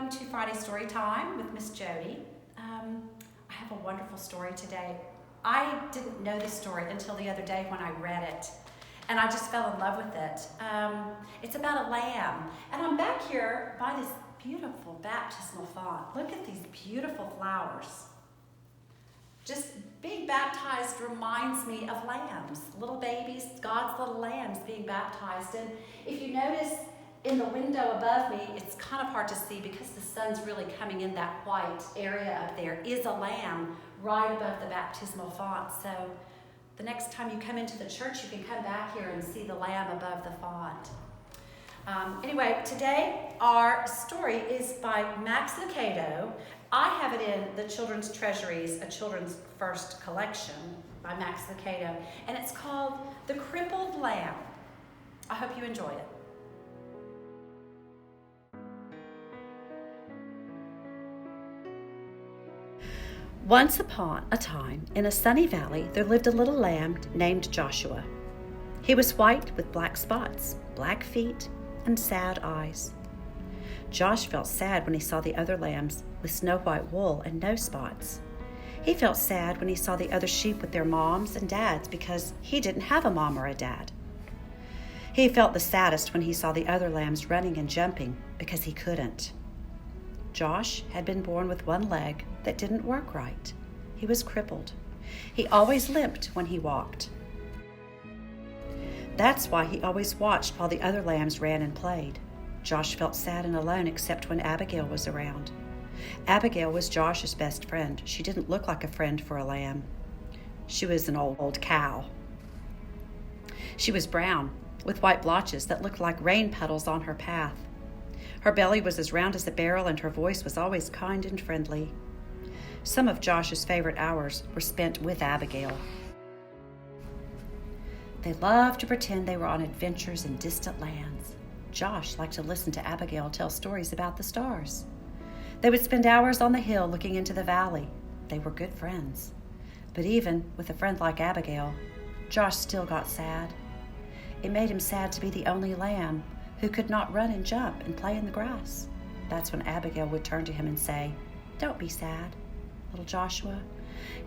welcome to Friday Story Time with Miss Jodi. I have a wonderful story today. I didn't know this story until the other day when I read it, and I just fell in love with it. It's about a lamb, and I'm back here by this beautiful baptismal font. Look at these beautiful flowers. Just being baptized reminds me of lambs, little babies, God's little lambs being baptized. And if you notice in the window above me, it's kind of hard to see because the sun's really coming in that white area up there, is a lamb right above the baptismal font. So the next time you come into the church, you can come back here and see the lamb above the font. Anyway, today our story is by Max Lucado. I have it in the Children's Treasuries, a children's first collection by Max Lucado, and it's called The Crippled Lamb. I hope you enjoy it. Once upon a time, in a sunny valley, there lived a little lamb named Joshua. He was white with black spots, black feet, and sad eyes. Josh felt sad when he saw the other lambs with snow-white wool and no spots. He felt sad when he saw the other sheep with their moms and dads because he didn't have a mom or a dad. He felt the saddest when he saw the other lambs running and jumping because he couldn't. Josh had been born with one leg that didn't work right. He was crippled. He always limped when he walked. That's why he always watched while the other lambs ran and played. Josh felt sad and alone except when Abigail was around. Abigail was Josh's best friend. She didn't look like a friend for a lamb. She was an old cow. She was brown, with white blotches that looked like rain puddles on her path. Her belly was as round as a barrel, and her voice was always kind and friendly. Some of Josh's favorite hours were spent with Abigail. They loved to pretend they were on adventures in distant lands. Josh liked to listen to Abigail tell stories about the stars. They would spend hours on the hill looking into the valley. They were good friends. But even with a friend like Abigail, Josh still got sad. It made him sad to be the only lamb who could not run and jump and play in the grass. That's when Abigail would turn to him and say, "Don't be sad, little Joshua.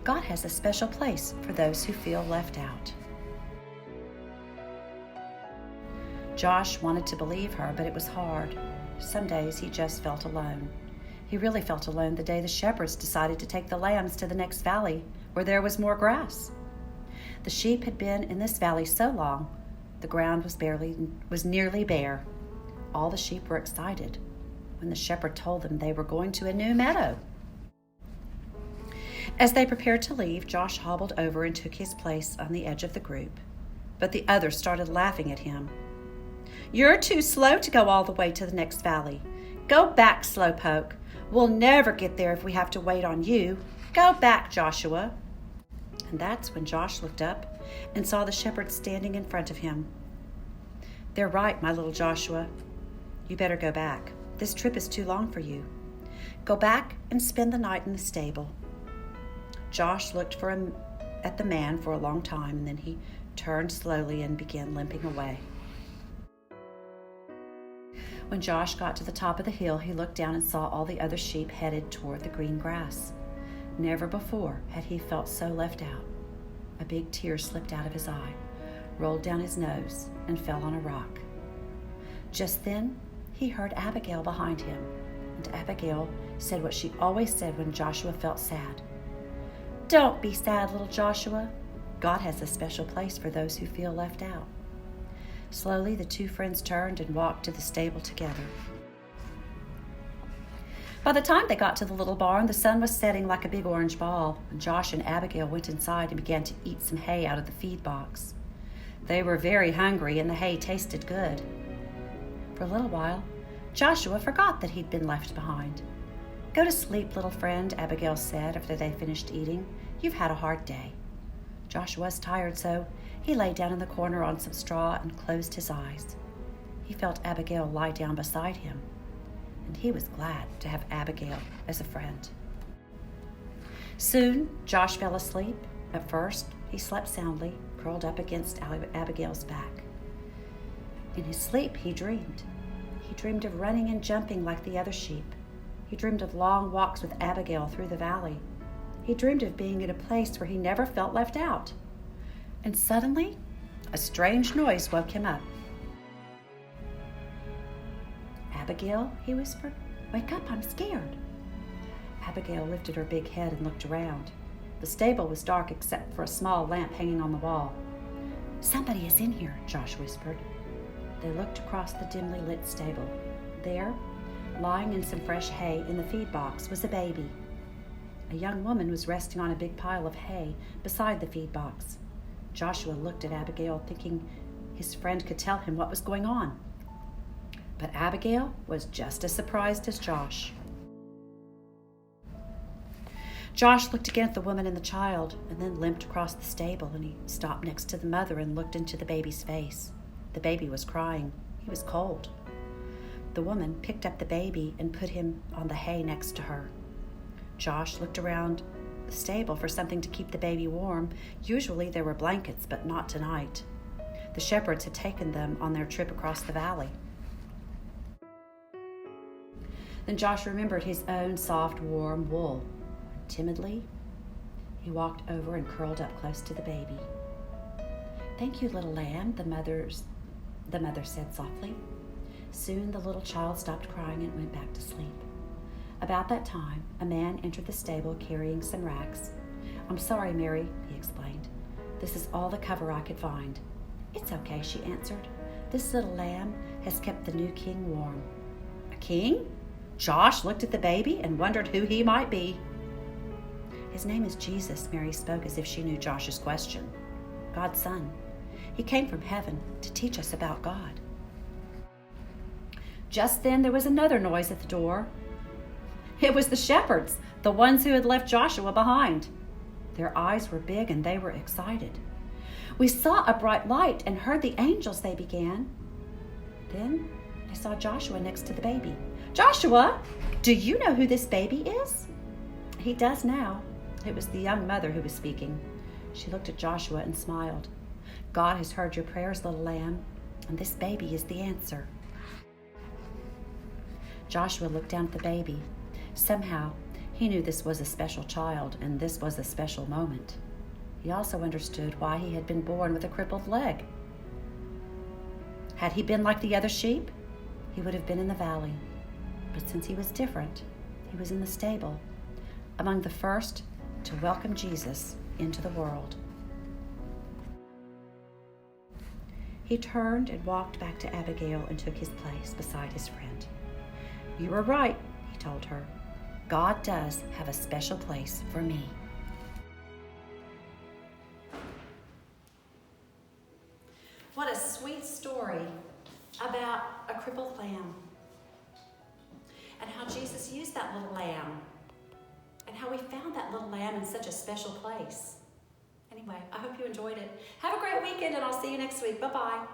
God has a special place for those who feel left out." Josh wanted to believe her, but it was hard. Some days he just felt alone. He really felt alone the day the shepherds decided to take the lambs to the next valley where there was more grass. The sheep had been in this valley so long, the ground was nearly bare. All the sheep were excited when the shepherd told them they were going to a new meadow. As they prepared to leave, Josh hobbled over and took his place on the edge of the group. But the others started laughing at him. "You're too slow to go all the way to the next valley. Go back, slowpoke. We'll never get there if we have to wait on you. Go back, Joshua." And that's when Josh looked up and saw the shepherds standing in front of him. "They're right, my little Joshua. You better go back. This trip is too long for you. Go back and spend the night in the stable." Josh looked at the man for a long time, and then he turned slowly and began limping away. When Josh got to the top of the hill, he looked down and saw all the other sheep headed toward the green grass. Never before had he felt so left out. A big tear slipped out of his eye, rolled down his nose, and fell on a rock. Just then, he heard Abigail behind him, and Abigail said what she always said when Joshua felt sad. "Don't be sad, little Joshua. God has a special place for those who feel left out." Slowly, the two friends turned and walked to the stable together. By the time they got to the little barn, the sun was setting like a big orange ball, and Josh and Abigail went inside and began to eat some hay out of the feed box. They were very hungry, and the hay tasted good. For a little while, Joshua forgot that he'd been left behind. "Go to sleep, little friend," Abigail said after they finished eating. "You've had a hard day." Josh was tired, so he lay down in the corner on some straw and closed his eyes. He felt Abigail lie down beside him, and he was glad to have Abigail as a friend. Soon, Josh fell asleep. At first, he slept soundly, curled up against Abigail's back. In his sleep, he dreamed. He dreamed of running and jumping like the other sheep. He dreamed of long walks with Abigail through the valley. He dreamed of being in a place where he never felt left out. And suddenly, a strange noise woke him up. "Abigail," he whispered, "wake up, I'm scared." Abigail lifted her big head and looked around. The stable was dark except for a small lamp hanging on the wall. "Somebody is in here," Josh whispered. They looked across the dimly lit stable. There, lying in some fresh hay in the feed box, was a baby. A young woman was resting on a big pile of hay beside the feed box. Joshua looked at Abigail, thinking his friend could tell him what was going on. But Abigail was just as surprised as Josh. Josh looked again at the woman and the child, and then limped across the stable, and he stopped next to the mother and looked into the baby's face. The baby was crying. He was cold. The woman picked up the baby and put him on the hay next to her. Josh looked around the stable for something to keep the baby warm. Usually there were blankets, but not tonight. The shepherds had taken them on their trip across the valley. Then Josh remembered his own soft, warm wool. Timidly, he walked over and curled up close to the baby. "Thank you, little lamb," the mother said softly. Soon the little child stopped crying and went back to sleep. About that time, a man entered the stable carrying some racks. "I'm sorry, Mary," he explained. "This is all the cover I could find." "It's okay," she answered. "This little lamb has kept the new king warm." "A king?" Josh looked at the baby and wondered who he might be. "His name is Jesus," Mary spoke as if she knew Josh's question. "God's son. He came from heaven to teach us about God." Just then there was another noise at the door. It was the shepherds, the ones who had left Joshua behind. Their eyes were big and they were excited. "We saw a bright light and heard the angels," they began. Then they saw Joshua next to the baby. "Joshua, do you know who this baby is?" He does now. It was the young mother who was speaking. She looked at Joshua and smiled. "God has heard your prayers, little lamb, and this baby is the answer." Joshua looked down at the baby. Somehow, he knew this was a special child, and this was a special moment. He also understood why he had been born with a crippled leg. Had he been like the other sheep, he would have been in the valley. But since he was different, he was in the stable, among the first to welcome Jesus into the world. He turned and walked back to Abigail and took his place beside his friend. "You were right," he told her. "God does have a special place for me." What a sweet story about a crippled lamb, and how Jesus used that little lamb, and how we found that little lamb in such a special place. Anyway, I hope you enjoyed it. Have a great weekend, and I'll see you next week. Bye-bye.